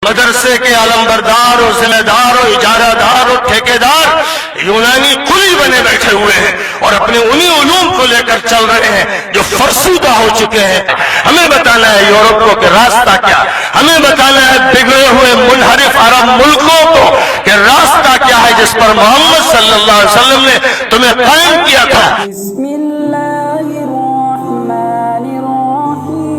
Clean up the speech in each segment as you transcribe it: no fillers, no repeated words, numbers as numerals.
مدرسے کے علمبردار اور ذمہ دار اور اجارہ دار اور ٹھیکیدار یونانی قلی بنے بیٹھے ہوئے ہیں اور اپنے انہی علوم کو لے کر چل رہے ہیں جو فرسودہ ہو چکے ہیں. ہمیں بتانا ہے یورپ کو کہ راستہ کیا، ہمیں بتانا ہے بگڑے ہوئے منحرف عرب ملکوں کو کہ راستہ کیا ہے جس پر محمد صلی اللہ علیہ وسلم نے تمہیں قائم کیا تھا. بسم اللہ الرحمن الرحیم.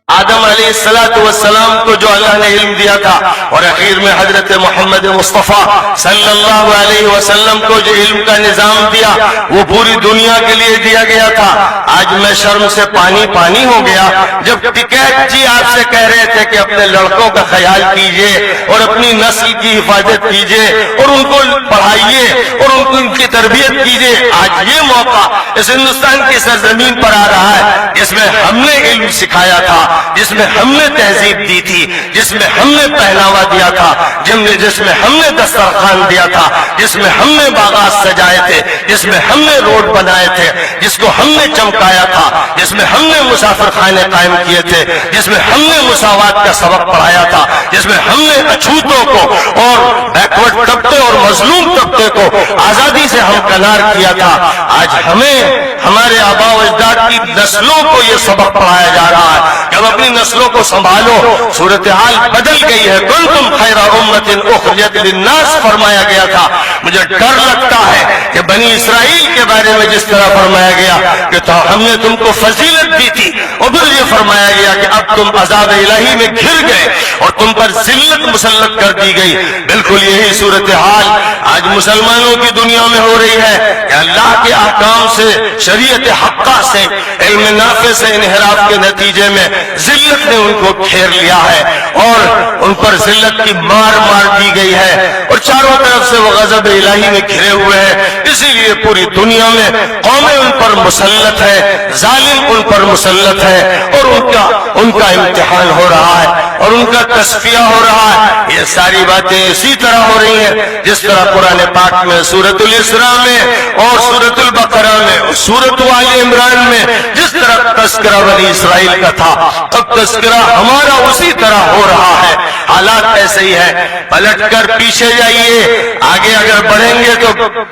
آدم علیہ السلام کو جو اللہ نے علم دیا تھا اور اخیر میں حضرت محمد مصطفیٰ صلی اللہ علیہ وسلم کو جو علم کا نظام دیا وہ پوری دنیا کے لیے دیا گیا تھا. آج میں شرم سے پانی پانی ہو گیا جب ٹکیت جی آپ سے کہہ رہے تھے کہ اپنے لڑکوں کا خیال کیجئے اور اپنی نسل کی حفاظت کیجئے اور ان کو پڑھائیے اور ان کی تربیت کیجئے. آج یہ موقع اس ہندوستان کی سرزمین پر آ رہا ہے جس میں ہم نے علم سکھایا تھا، جس میں ہم نے تہذیب دی تھی، جس میں ہم نے پہناوا دیا تھا، جس میں ہم نے دسترخوان دیا تھا، جس میں ہم نے باغات سجائے تھے، جس میں ہم نے روڈ بنائے تھے، جس کو ہم نے چمکایا تھا، جس میں ہم نے مسافر خانے قائم کیے تھے، جس میں ہم نے مساوات کا سبق پڑھایا تھا، جس میں ہم نے اچھوتوں کو اور بیکورڈ طبقے اور مظلوم طبقے کو آزادی سے ہمکنار کیا تھا. آج ہمیں ہمارے آباء و اجداد کی نسلوں کو یہ سبق پڑھایا جا رہا ہے کہ اب اپنی نسلوں کو سنبھالو. صورتحال بدل گئی ہے. کنتم خیر امت اخرجت للناس فرمایا گیا تھا. مجھے ڈر لگتا ہے کہ بنی اسرائیل کے بارے میں جس طرح فرمایا گیا کہ ہم نے تم کو فضیلت دی تھی اور پھر یہ فرمایا گیا کہ اب تم عذاب الہی میں گھر گئے اور تم پر ذلت مسلط کر دی گئی. بالکل یہی صورتحال آج مسلمانوں کی دنیا میں ہو رہی ہے کہ اللہ کے احکام سے، شریعت حقہ سے، علم نافع سے انحراف کے نتیجے میں ذلت نے ان کو گھیر لیا ہے اور ان پر ذلت کی مار دی گئی ہے اور چاروں طرف سے وہ غضب الہی میں گھرے ہوئے ہیں. اسی لیے پوری دنیا میں قومیں ان پر مسلط ہے، ظالم ان پر مسلط ہے اور ان کا امتحان ہو رہا ہے اور ان کا تصفیہ ہو رہا ہے. یہ ساری باتیں اسی طرح ہو رہی ہیں جس طرح قرآن پاک میں سورۃ الاسراء میں اور سورۃ البقرہ میں اور سورۃ آل عمران میں جس طرح تذکرہ بنی اسرائیل کا تھا اب تذکرہ ہمارا اسی طرح ہو رہا ہے. حالات ایسے ہی ہے. پلٹ کر پیچھے جائیے، آگے اگر بڑھیں گے تو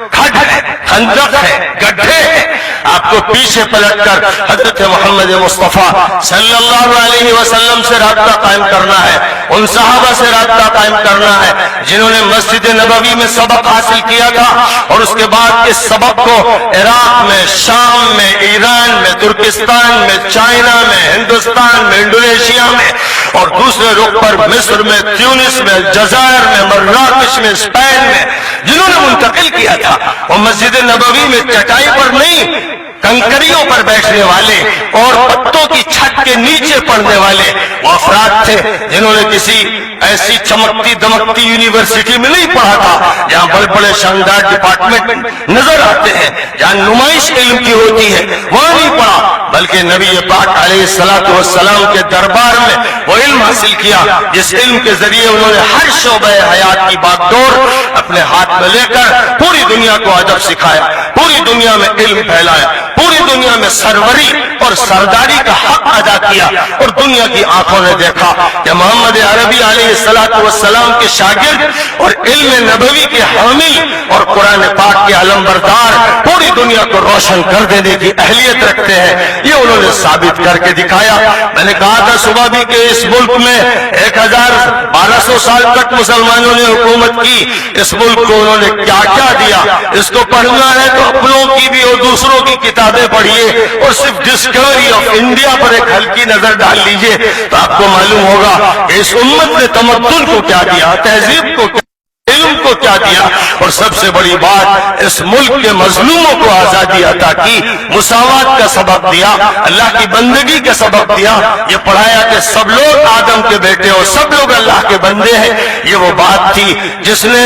کھڈ ہے، خندق ہے، گڈھے ہیں. آپ کو پیچھے پلٹ کر حضرت محمد مصطفیٰ صلی اللہ علیہ وسلم سے رابطہ قائم کرنا ہے، ان صحابہ سے رابطہ قائم کرنا ہے جنہوں نے مسجد نبوی میں سبق حاصل کیا تھا اور اس کے بعد اس سبق کو عراق میں، شام میں، ایران میں، ترکستان میں، چائنا میں، ہندوستان میں، انڈونیشیا میں اور دوسرے رخ پر مصر میں، تیونس میں، الجزائر میں، مراکش میں، اسپین میں جنہوں نے منتقل کیا تھا. وہ مسجد نبوی میں چٹائی پر نہیں، کنکریوں پر بیٹھنے والے اور پتوں کی چھت کے نیچے پڑھنے والے وہ افراد تھے جنہوں نے کسی ایسی چمکتی دمکتی یونیورسٹی میں نہیں پڑھا تھا جہاں بڑے بڑے شاندار ڈپارٹمنٹ نظر آتے ہیں، جہاں نمائش علم کی ہوتی ہے، وہاں نہیں پڑھا، بلکہ نبی پاک علیہ السلام کے دربار میں وہ علم حاصل کیا جس علم کے ذریعے انہوں نے ہر شعبہ حیات کی بات ڈور اپنے ہاتھ میں لے کر پوری دنیا کو ادب سکھایا، پوری دنیا میں علم پھیلایا، پوری دنیا میں سروری اور سرداری کا حق ادا کیا اور دنیا کی آنکھوں نے دیکھا کہ محمد عربی علیہ السلام کے شاگرد اور علم نبوی کے حامل اور قرآن پاک کے علمبردار پوری دنیا کو روشن کر دینے کی اہلیت رکھتے ہیں. یہ انہوں نے ثابت کر کے دکھایا. میں نے کہا تھا صبح بھی کہ اس ملک میں 1200 سال تک مسلمانوں نے حکومت کی. اس ملک کو انہوں نے کیا کیا دیا. اس کو پڑھنا ہے تو اپنوں کی بھی اور دوسروں کی کتابیں پڑھیے اور صرف ڈسکوری آف انڈیا پر ایک ہلکی نظر ڈال لیجئے تو آپ کو معلوم ہوگا کہ اس امت نے تمدن کو کیا دیا، تہذیب کو کیا، علم کو کیا دیا اور سب سے بڑی بات اس ملک کے مظلوموں کو آزادی عطا کی، مساوات کا سبق دیا، اللہ کی بندگی کا سبق دیا. یہ پڑھایا کہ سب لوگ آدم کے بیٹے اور سب لوگ اللہ کے بندے ہیں. یہ وہ بات تھی جس نے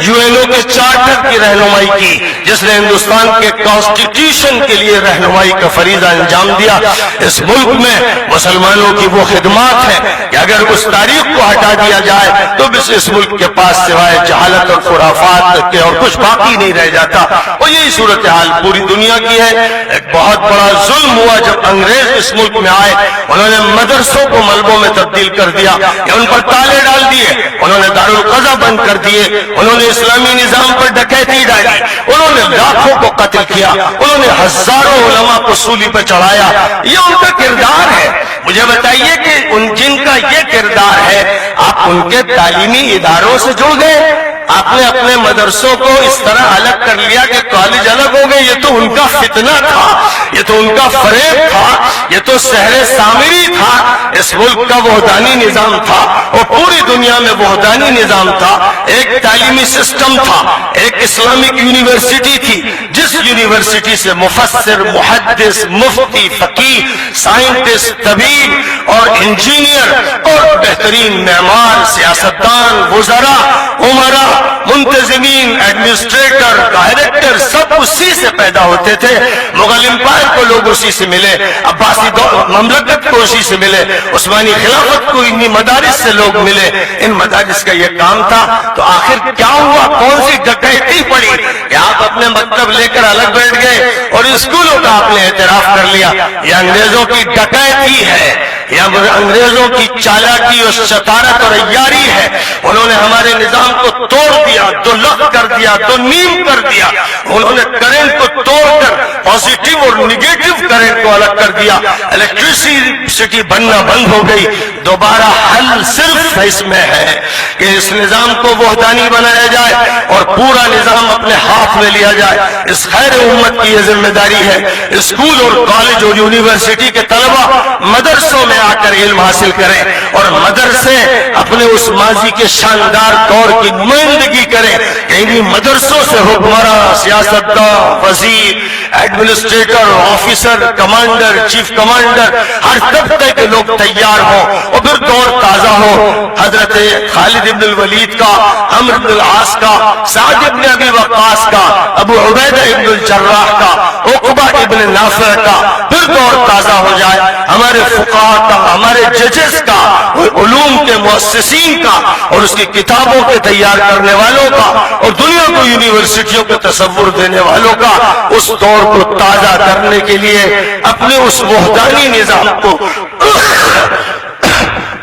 UN کے چارٹر کی رہنمائی کی، جس نے ہندوستان کے کانسٹیٹیوشن کے لیے رہنمائی کا فریضہ انجام دیا. اس ملک میں مسلمانوں کی وہ خدمات ہیں کہ اگر اس تاریخ کو ہٹا دیا جائے تو بس اس ملک کے پاس سوائے جہالت جہالت اور خرافات کے اور کچھ باقی نہیں رہ جاتا. اور یہی صورتحال پوری دنیا کی ہے. ایک بہت بڑا ظلم ہوا جب انگریز اس ملک میں آئے. انہوں نے مدرسوں کو ملبوں میں تبدیل کر دیا, ان پر تالے ڈال دیے, انہوں نے دارالقضا بند کر دیے, انہوں نے اسلامی نظام پر ڈکیتی ڈالی, انہوں نے لاکھوں کو قتل کیا, انہوں نے ہزاروں علماء کو سولی پر چڑھایا. یہ ان کا کردار ہے. مجھے بتائیے کہ جن کا یہ کردار ہے, آپ ان کے تعلیمی اداروں سے جڑ گئے. آپ نے اپنے مدرسوں کو اس طرح الگ کر لیا کہ کالج الگ ہو گئے. یہ تو ان کا فتنہ تھا, یہ تو ان کا فریب تھا, یہ تو سحر سامری تھا. اس ملک کا وحدانی نظام تھا اور پوری دنیا میں وحدانی نظام تھا. ایک تعلیمی سسٹم تھا, ایک اسلامک یونیورسٹی تھی, جس یونیورسٹی سے مفسر, محدث, مفتی, فقیہ, سائنٹسٹ, طبیب اور انجینئر اور بہترین معمار, سیاستدان, وزراء, عمراء, منتظمین, ایڈمنسٹریٹر, ڈائریکٹر سب اسی سے پیدا ہوتے تھے. مغل امپائر کو لوگ اسی سے ملے, عباسی مملکت کو اسی سے ملے, عثمانی خلافت کو انہی مدارس سے لوگ ملے. ان مدارس کا یہ کام تھا. تو آخر کیا ہوا, کون سی ڈکیتی پڑی کہ آپ اپنے مکتب لے کر الگ بیٹھ گئے اور اسکولوں کا آپ نے اعتراف کر لیا؟ یہ انگریزوں کی ڈکیتی ہے, یہ انگریزوں کی چالاکی اور شطارت اور عیاری ہے. انہوں نے ہمارے نظام کو توڑ دیا, دو لخت کر دیا, دو نیم کر دیا. انہوں نے کرنٹ کو توڑ کر پازیٹیو اور نیگیٹو کرنٹ کو الگ کر دیا. الیکٹریسٹی بننا بند ہو گئی. دوبارہ حل صرف اس میں ہے کہ اس نظام کو وحدانی بنایا جائے اور پورا نظام اپنے ہاتھ میں لیا جائے. اس خیر امت کی یہ ذمہ داری ہے. اسکول اور کالج اور یونیورسٹی کے طلبہ مدرسوں میں آ کر علم حاصل کریں اور مدرسے اپنے اس ماضی کے شاندار دور کی نمائندگی کریں کہ انہی مدرسوں سے حکمراں, سیاستدان, وزیر, administrator, officer, commander, chief commander, ہر طبقے کے لوگ تیار ہوں اور پھر دور تازہ ہو. حضرت خالد ابن الولید کا, عمرو بن العاص کا, سعد ابن ابی وقاص کا, ابو عبیدہ ابن الجراح کا, عقبہ ابن نافع کا, پھر دور تازہ ہو جائے. ہمارے فقہاء کا, ہمارے ججز کا, علوم کے مؤسسین کا اور اس کی کتابوں کے تیار کرنے والوں کا اور دنیا کو یونیورسٹیوں کے تصور دینے والوں کا اس دور کو تازہ کرنے کے لیے اپنے اس وحدانی نظام کو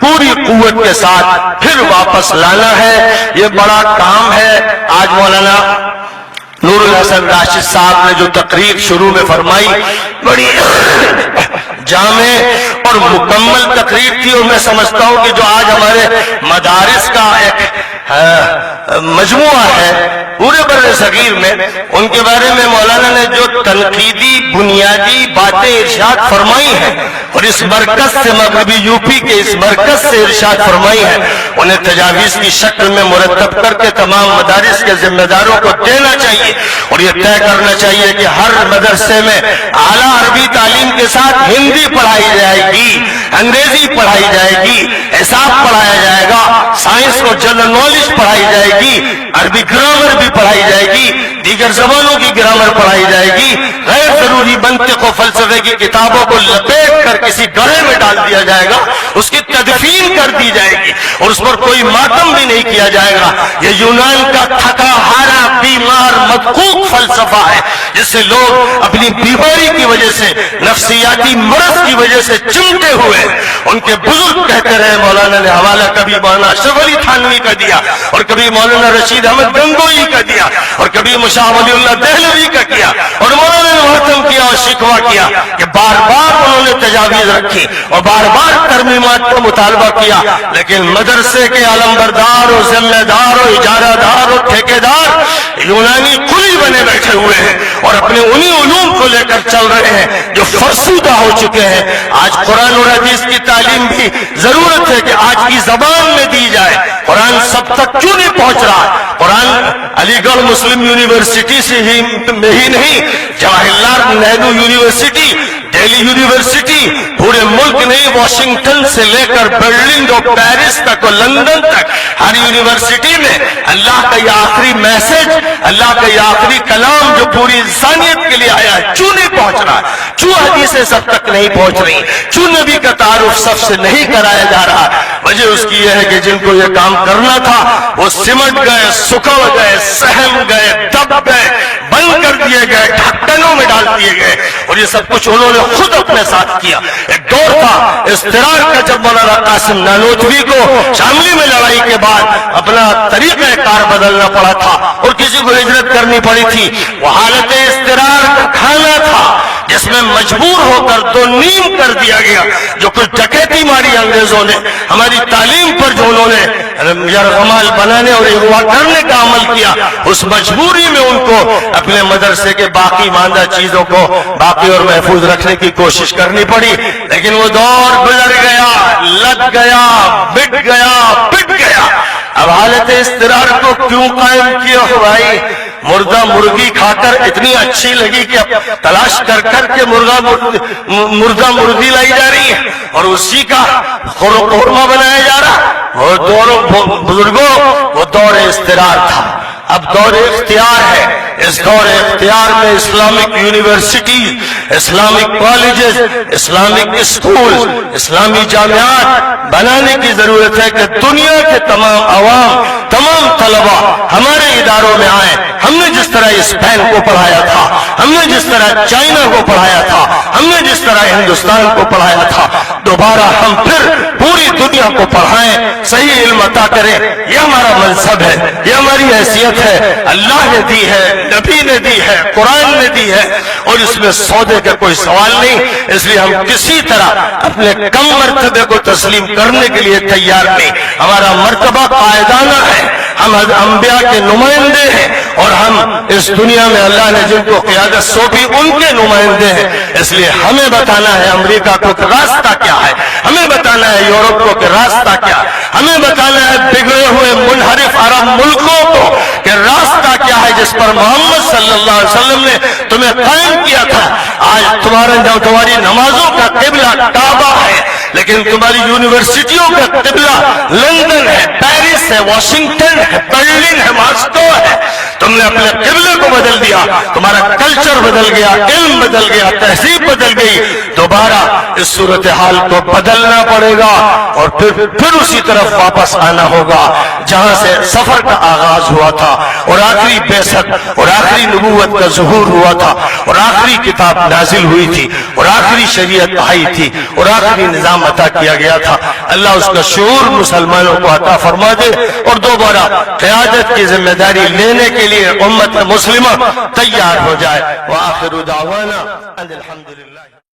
پوری قوت کے ساتھ پھر واپس لانا ہے. یہ بڑا کام ہے. آج مولانا نور الحسن راشد صاحب نے جو تقریر شروع میں فرمائی, بڑی جامع اور مکمل تقریر تھی. اور میں سمجھتا ہوں کہ جو آج ہمارے مدارس کا ایک مجموعہ ہے پورے بر صغیر میں, ان کے بارے میں مولانا نے جو تنقیدی بنیادی باتیں ارشاد فرمائی ہیں اور اس مرکز سے, مغربی یو پی کے اس مرکز سے ارشاد فرمائی ہے, انہیں تجاویز کی شکل میں مرتب کر کے تمام مدارس کے ذمہ داروں کو دینا چاہیے اور یہ طے کرنا چاہیے کہ ہر مدرسے میں اعلیٰ عربی تعلیم کے ساتھ ہندی پڑھائی جائے گی, انگریزی پڑھائی جائے گی, حساب پڑھایا جائے گا, سائنس اور جنرل نالج پڑھائی جائے گی, عربی گرامر بھی پڑھائی جائے گی, دیگر زبانوں کی گرامر پڑھائی جائے گی. غیر ضروری منطق و فلسفے کی کتابوں کو لپیٹ کر کسی گڑھے میں ڈال دیا جائے گا, اس کی تدفین کر دی جائے گی اور اس پر کوئی ماتم بھی نہیں کیا جائے گا. یہ یونان کا تھکا ہارا, بیمار, مدقوق فلسفہ ہے جس سے لوگ اپنی بیماری کی وجہ سے, نفسیاتی مرض کی وجہ سے چمٹے ہوئے. ان کے بزرگ کہتے رہے, مولانا نے حوالہ کبھی مولانا اشرف علی تھانوی کا دیا اور کبھی مولانا رشید احمد گنگوئی کا دیا اور کبھی مشاہ ولی اللہ دہلوی کا کیا, اور مولانا نے محتم کیا اور شکوہ کیا کہ بار بار انہوں نے تجاویز رکھی اور بار بار ترمیمات کا مطالبہ کیا, لیکن مدرسے کے علمبردار اور ذمہ دار اور اجارہ دار اور ٹھیکیدار یونانی قلی بنے بیٹھے ہوئے ہیں اور اپنے انہی علوم کو لے کر چل رہے ہیں جو فرسودہ ہو چکے ہیں. آج قرآن اور حدیث کی تعلیم بھی ضرورت ہے کہ آج کی زبان میں دی جائے. قرآن سب تک کیوں نہیں پہنچ رہا؟ قرآن علی گڑھ مسلم یونیورسٹی سے ہی نہیں, جواہر لال نہرو یونیورسٹی, دہلی یونیورسٹی, پورے ملک نہیں, واشنگٹن سے لے کر برلن اور پیرس تک اور لندن تک ہر یونیورسٹی میں اللہ کا یہ آخری میسج, اللہ کا یہ آخری کلام جو پوری انسانیت کے لیے آیا ہے, کیوں نہیں پہنچ رہا؟ کیوں حدیثیں سب تک نہیں پہنچ رہی؟ کیوں نبی کا تعارف سب سے نہیں کرایا جا رہا؟ وجہ اس کی یہ ہے کہ جن کو یہ کام کرنا تھا وہ سمٹ گئے، سکڑ گئے، سہم گئے، دب گئے، بند کر دیے گئے، ڈھکنوں میں ڈال دیے گئے، اور یہ سب کچھ انہوں نے خود اپنے ساتھ کیا۔ ایک دور تھا اضطرار کا جب مولانا قاسم نانوتوی کو شاملی میں لڑائی کے بعد اپنا طریقہ کار بدلنا پڑا تھا اور کسی کو ہجرت کرنی پڑی تھی، وہ حالت اضطرار کا کھانا تھا جس میں مجبور ہو کر دو نیم کر دیا گیا۔ جو کچھ ڈکیتی ماری انگریزوں نے ہماری تعلیم پر، جو انہوں نے یرغمال بنانے اور اغوا کرنے کا عمل کیا، اس مجبوری میں ان کو اپنے مدرسے کے باقی ماندہ چیزوں کو باقی اور محفوظ رکھنے کی کوشش کرنی پڑی، لیکن وہ دور گزر گیا، لگ گیا، بٹ گیا، پٹ گیا۔ اب حالت اضطرار کو کیوں قائم کیا ہو بھائی؟ مردہ مرغی کھا کر اتنی اچھی لگی کہ اب تلاش کر کر کے مردہ مرغی لائی جا رہی ہے اور اسی کا قورمہ بنایا جا رہا۔ وہ دور بزرگوں، وہ دور اضطرار تھا، اب دور اختیار ہے۔ اس دور اختیار میں Islamic university, Islamic colleges, Islamic school, اسلامی جامعات بنانے کی ضرورت ہے کہ دنیا کے تمام عوام، تمام طلبہ ہمارے اداروں میں آئیں۔ ہم نے جس طرح اسپین کو پڑھایا تھا، ہم نے جس طرح چائنا کو پڑھایا تھا، ہم نے جس طرح ہندوستان کو پڑھایا تھا، دوبارہ ہم پھر پوری دنیا کو پڑھائیں، صحیح علم عطا کریں۔ یہ ہمارا منصب ہے، یہ ہماری حیثیت ہے، اللہ نے دی ہے، نبی نے دی ہے، قرآن نے دی ہے، اور اس میں سودے کا کوئی سوال نہیں۔ اس لیے ہم کسی طرح اپنے کم مرتبے کو تسلیم کرنے کے لیے تیار نہیں۔ ہمارا مرتبہ قائدانہ ہے، ہم انبیاء کے نمائندے ہیں، اور ہم اس دنیا میں اللہ نے جن کو قیادت سونپی ان کے نمائندے ہیں۔ اس لیے ہمیں بتانا ہے امریکہ کو کہ راستہ کیا ہے، ہمیں بتانا ہے یورپ کو کہ راستہ کیا ہے، ہمیں بتانا ہے بگڑے ہوئے منحرف عرب ملکوں کو کہ راستہ کیا ہے جس پر محمد صلی اللہ علیہ وسلم نے تمہیں قائم کیا تھا۔ آج تمہاری نمازوں کا قبلہ کعبہ ہے، لیکن تمہاری یونیورسٹیوں کا قبلہ لندن ہے، پیرس ہے، واشنگٹن ہے، برلن ہے، ماسکو ہے۔ تم نے اپنے قبلے کو بدل دیا، تمہارا کلچر بدل گیا، علم بدل گیا، تہذیب بدل گئی۔ دوبارہ اس صورتحال کو بدلنا پڑے گا اور پھر اسی طرف واپس آنا ہوگا جہاں سے سفر کا آغاز ہوا تھا اور آخری بعثت اور آخری نبوت کا ظہور ہوا تھا اور آخری کتاب نازل ہوئی تھی اور آخری شریعت آئی تھی اور آخری نظام عطا کیا گیا تھا۔ اللہ اس کا شعور مسلمانوں کو عطا فرما دے اور دوبارہ قیادت کی ذمہ داری لینے کے لیے امت مسلمہ تیار ہو جائے۔ وآخر دعوانا ان الحمدللہ۔